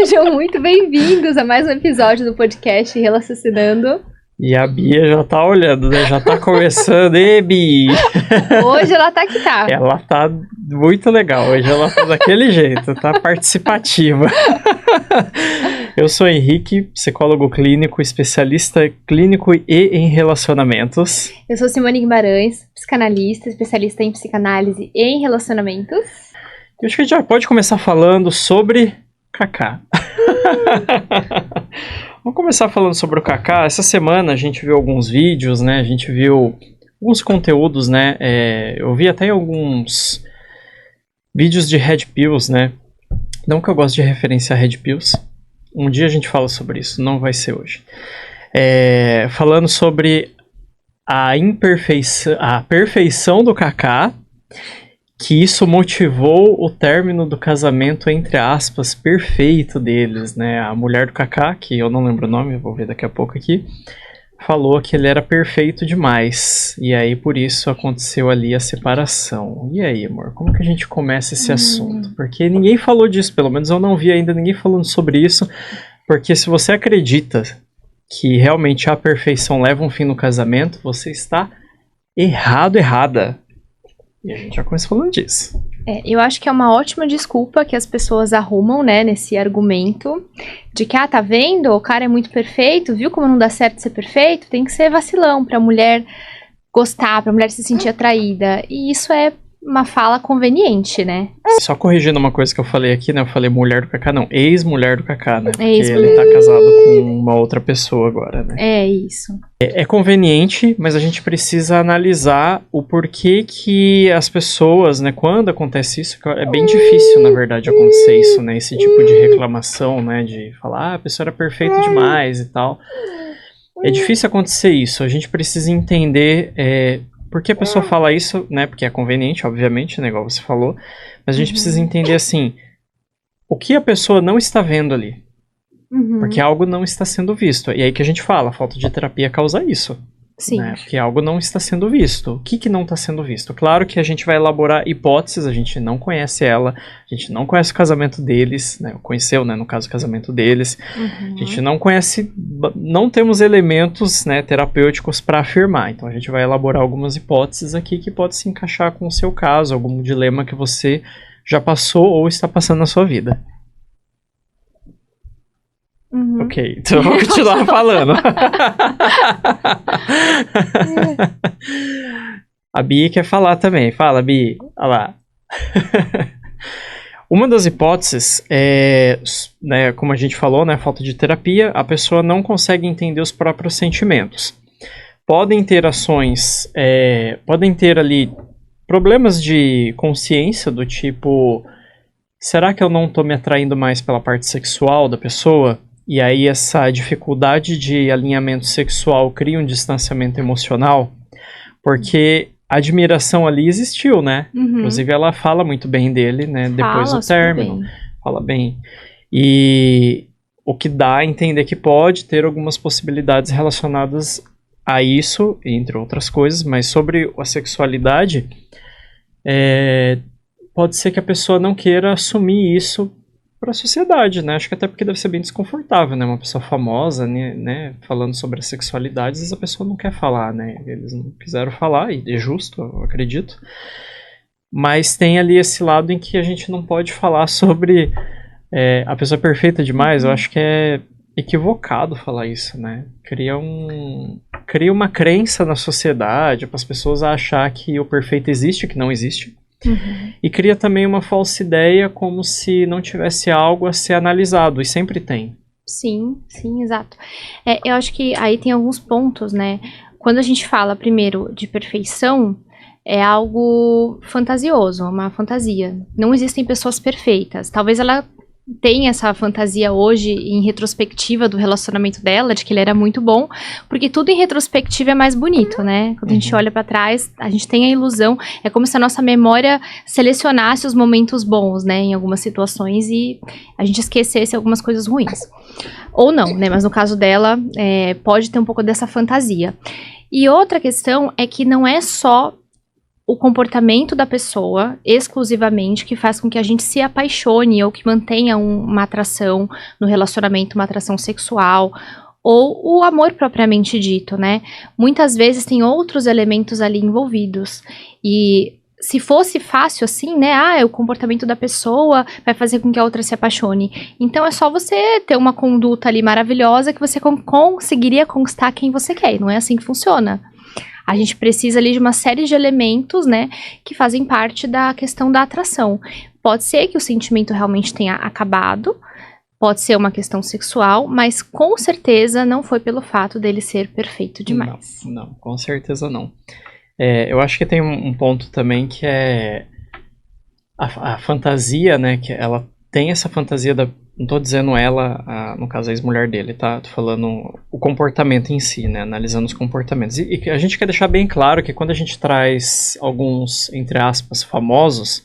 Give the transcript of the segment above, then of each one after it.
Sejam muito bem-vindos a mais um episódio do podcast Relacionando. E a Bia já tá olhando, né? Já tá começando. Ê, Bia! Hoje ela tá que tá. Ela tá muito legal. Hoje ela tá daquele jeito, tá participativa. Eu sou Henrique, psicólogo clínico, especialista clínico e em relacionamentos. Eu sou Simone Guimarães, psicanalista, especialista em psicanálise e em relacionamentos. Eu acho que a gente já pode começar falando sobre Kaká. Vamos começar falando sobre o Kaká. Essa semana a gente viu alguns vídeos, né? A gente viu alguns conteúdos, né? Eu vi até alguns vídeos de Red Pills, né? Não que eu gosto de referenciar Red Pills. Um dia a gente fala sobre isso, não vai ser hoje. Falando sobre a perfeição do Kaká, que isso motivou o término do casamento, entre aspas, perfeito deles, né? A mulher do Kaká, que eu não lembro o nome, vou ver daqui a pouco aqui, falou que ele era perfeito demais. E aí, por isso, aconteceu ali a separação. E aí, amor, como que a gente começa esse assunto? Porque ninguém falou disso, pelo menos eu não vi ainda ninguém falando sobre isso. Porque se você acredita que realmente a perfeição leva um fim no casamento, você está errada. E a gente já começa falando disso. Eu acho que é uma ótima desculpa que as pessoas arrumam, né, nesse argumento de que, tá vendo? O cara é muito perfeito, viu como não dá certo ser perfeito? Tem que ser vacilão pra mulher gostar, pra mulher se sentir atraída. E isso é uma fala conveniente, né? Só corrigindo uma coisa que eu falei aqui, né? Eu falei mulher do Kaká, não, ex-mulher do Kaká, né? Porque Ex-mulher. ele tá casado com uma outra pessoa agora, né? É isso. É conveniente, mas a gente precisa analisar o porquê que as pessoas, né? Quando acontece isso, é bem difícil, na verdade, acontecer isso, né? Esse tipo de reclamação, né? De falar, a pessoa era perfeita demais e tal. É difícil acontecer isso. A gente precisa entender por que a pessoa fala isso, né? Porque é conveniente, obviamente, né? Igual você falou. Mas a gente precisa entender, assim, o que a pessoa não está vendo ali. Porque algo não está sendo visto. E aí que a gente fala, a falta de terapia causa isso. Sim. Né? Porque algo não está sendo visto. O que não está sendo visto? Claro que a gente vai elaborar hipóteses, a gente não conhece ela, a gente não conhece o casamento deles, né? Conheceu, né? No caso, o casamento deles. A gente não conhece, não temos elementos, né, terapêuticos para afirmar. Então a gente vai elaborar algumas hipóteses aqui que pode se encaixar com o seu caso, algum dilema que você já passou ou está passando na sua vida. Ok, então eu vou continuar falando. A Bia quer falar também. Fala, Bia. Olha lá. Uma das hipóteses é, né, como a gente falou, né, falta de terapia, a pessoa não consegue entender os próprios sentimentos. Podem ter ações, podem ter ali problemas de consciência do tipo, será que eu não estou me atraindo mais pela parte sexual da pessoa? E aí essa dificuldade de alinhamento sexual cria um distanciamento emocional, porque a admiração ali existiu, né? Inclusive ela fala muito bem dele, né? Depois do término. Fala bem. E o que dá a entender que pode ter algumas possibilidades relacionadas a isso, entre outras coisas, mas sobre a sexualidade, pode ser que a pessoa não queira assumir isso para a sociedade, né? Acho que até porque deve ser bem desconfortável, né? Uma pessoa famosa, né? Falando sobre a sexualidade, às vezes a pessoa não quer falar, né? Eles não quiseram falar, e é justo, eu acredito. Mas tem ali esse lado em que a gente não pode falar sobre a pessoa perfeita demais. Eu acho que é equivocado falar isso, né? Cria uma crença na sociedade para as pessoas achar que o perfeito existe, que não existe. E cria também uma falsa ideia como se não tivesse algo a ser analisado, e sempre tem. Sim, exato. Eu acho que aí tem alguns pontos, né? Quando a gente fala, primeiro, de perfeição, é algo fantasioso, uma fantasia. Não existem pessoas perfeitas. Talvez ela tem essa fantasia hoje em retrospectiva do relacionamento dela, de que ele era muito bom, porque tudo em retrospectiva é mais bonito, né? Quando a gente olha pra trás, a gente tem a ilusão, é como se a nossa memória selecionasse os momentos bons, né, em algumas situações e a gente esquecesse algumas coisas ruins. Ou não, né, mas no caso dela, pode ter um pouco dessa fantasia. E outra questão é que não é só o comportamento da pessoa exclusivamente que faz com que a gente se apaixone ou que mantenha uma atração no relacionamento, uma atração sexual, ou o amor propriamente dito, né? Muitas vezes tem outros elementos ali envolvidos. E se fosse fácil assim, né? É o comportamento da pessoa vai fazer com que a outra se apaixone. Então é só você ter uma conduta ali maravilhosa que você conseguiria conquistar quem você quer. E não é assim que funciona. A gente precisa ali de uma série de elementos, né, que fazem parte da questão da atração. Pode ser que o sentimento realmente tenha acabado, pode ser uma questão sexual, mas com certeza não foi pelo fato dele ser perfeito demais. Não, com certeza não. Eu acho que tem um ponto também que é a fantasia, né, que ela tem essa fantasia da... Não tô dizendo ela, no caso a ex-mulher dele, tá? Tô falando o comportamento em si, né? Analisando os comportamentos. E a gente quer deixar bem claro que quando a gente traz alguns, entre aspas, famosos,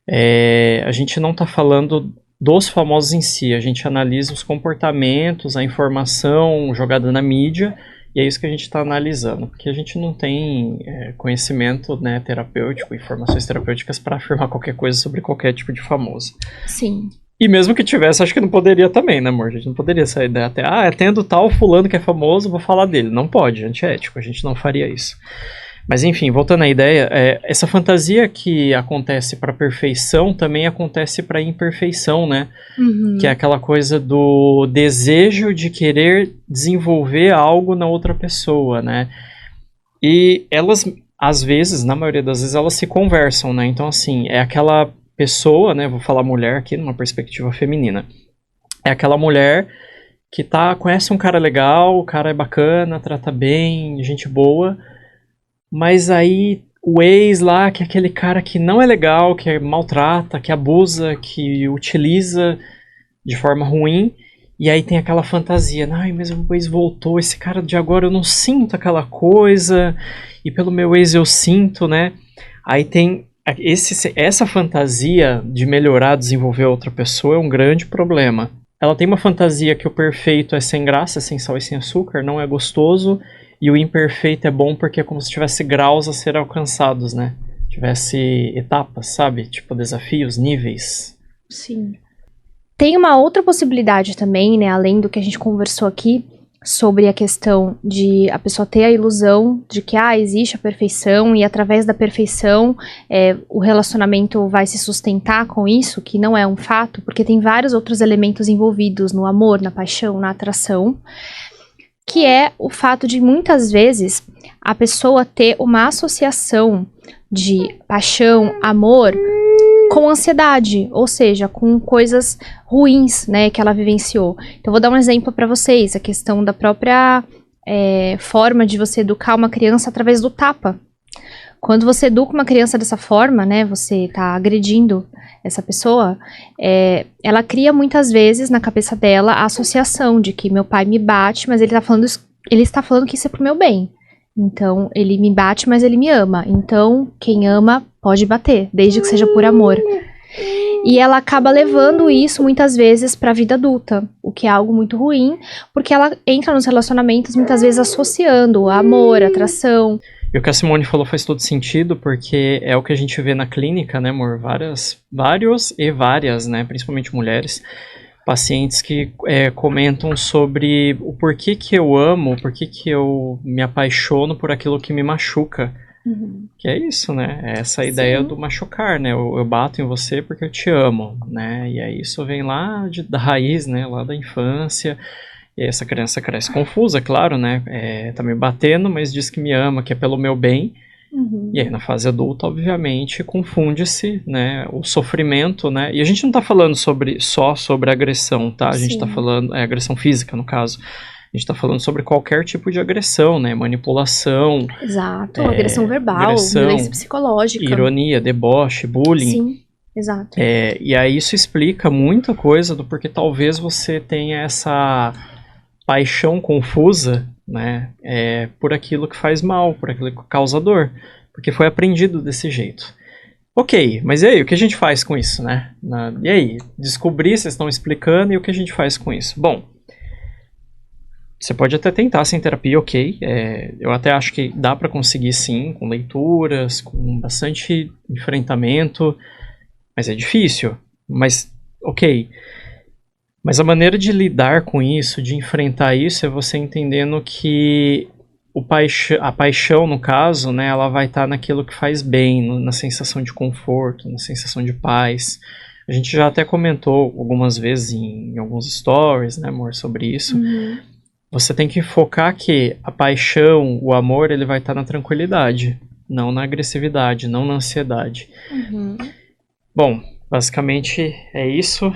a gente não tá falando dos famosos em si. A gente analisa os comportamentos, a informação jogada na mídia, e é isso que a gente está analisando. Porque a gente não tem conhecimento, né, terapêutico, informações terapêuticas para afirmar qualquer coisa sobre qualquer tipo de famoso. Sim. E mesmo que tivesse, acho que não poderia também, né, amor? A gente não poderia sair daí até, tendo tal fulano que é famoso, vou falar dele. Não pode, antiético, a gente não faria isso. Mas enfim, voltando à ideia, essa fantasia que acontece para perfeição também acontece para imperfeição, né? Uhum. Que é aquela coisa do desejo de querer desenvolver algo na outra pessoa, né? E elas, às vezes, na maioria das vezes, elas se conversam, né? Então, assim, é aquela pessoa, né, vou falar mulher aqui numa perspectiva feminina, é aquela mulher que conhece um cara legal, o cara é bacana, trata bem, gente boa, mas aí o ex lá, que é aquele cara que não é legal, que maltrata, que abusa, que utiliza de forma ruim, e aí tem aquela fantasia, ai, mas o ex voltou, esse cara de agora eu não sinto aquela coisa, e pelo meu ex eu sinto, né, aí tem essa fantasia de melhorar, desenvolver outra pessoa é um grande problema. Ela tem uma fantasia que o perfeito é sem graça, sem sal e sem açúcar, não é gostoso, e o imperfeito é bom porque é como se tivesse graus a ser alcançados, né? Tivesse etapas, sabe? Tipo desafios, níveis. Sim. Tem uma outra possibilidade também, né? Além do que a gente conversou aqui, sobre a questão de a pessoa ter a ilusão de que existe a perfeição e através da perfeição o relacionamento vai se sustentar com isso, que não é um fato, porque tem vários outros elementos envolvidos no amor, na paixão, na atração, que é o fato de muitas vezes a pessoa ter uma associação de paixão, amor, com ansiedade, ou seja, com coisas ruins, né, que ela vivenciou. Então, vou dar um exemplo para vocês, a questão da própria forma de você educar uma criança através do tapa. Quando você educa uma criança dessa forma, né, você está agredindo essa pessoa, ela cria muitas vezes na cabeça dela a associação de que meu pai me bate, mas ele está falando que isso é pro meu bem. Então, ele me bate, mas ele me ama. Então, quem ama pode bater, desde que seja por amor. E ela acaba levando isso muitas vezes para a vida adulta, o que é algo muito ruim, porque ela entra nos relacionamentos muitas vezes associando amor, atração. E o que a Simone falou faz todo sentido, porque é o que a gente vê na clínica, né, amor? Vários e várias, né, principalmente mulheres, pacientes que comentam sobre o porquê que eu amo, o porquê que eu me apaixono por aquilo que me machuca. Uhum. Que é isso, né? É essa ideia do machucar, né? Eu bato em você porque eu te amo, né? E aí isso vem lá da raiz, né? Lá da infância. E aí essa criança cresce confusa, claro, né? Tá me batendo, mas diz que me ama, que é pelo meu bem. Uhum. E aí na fase adulta, obviamente, confunde-se, né, o sofrimento, né, e a gente não tá falando só sobre agressão, tá, a gente tá falando, agressão física no caso, a gente tá falando sobre qualquer tipo de agressão, né, manipulação. Exato, agressão verbal, violência psicológica. Ironia, deboche, bullying. Sim, exato. E aí isso explica muita coisa do porquê talvez você tenha essa paixão confusa, né, por aquilo que faz mal, por aquilo que causa dor, porque foi aprendido desse jeito. Ok, mas e aí, o que a gente faz com isso, né? E aí, descobrir, vocês estão explicando, e o que a gente faz com isso? Bom, Você pode até tentar sem terapia, ok. Eu até acho que dá pra conseguir sim, com leituras, com bastante enfrentamento, mas é difícil. Mas, ok. Mas a maneira de lidar com isso, de enfrentar isso, é você entendendo que a paixão, no caso, né, ela vai estar naquilo que faz bem, na sensação de conforto, na sensação de paz. A gente já até comentou algumas vezes em alguns stories, né, amor, sobre isso. Você tem que focar que a paixão, o amor, ele vai estar na tranquilidade, não na agressividade, não na ansiedade. Bom, basicamente é isso.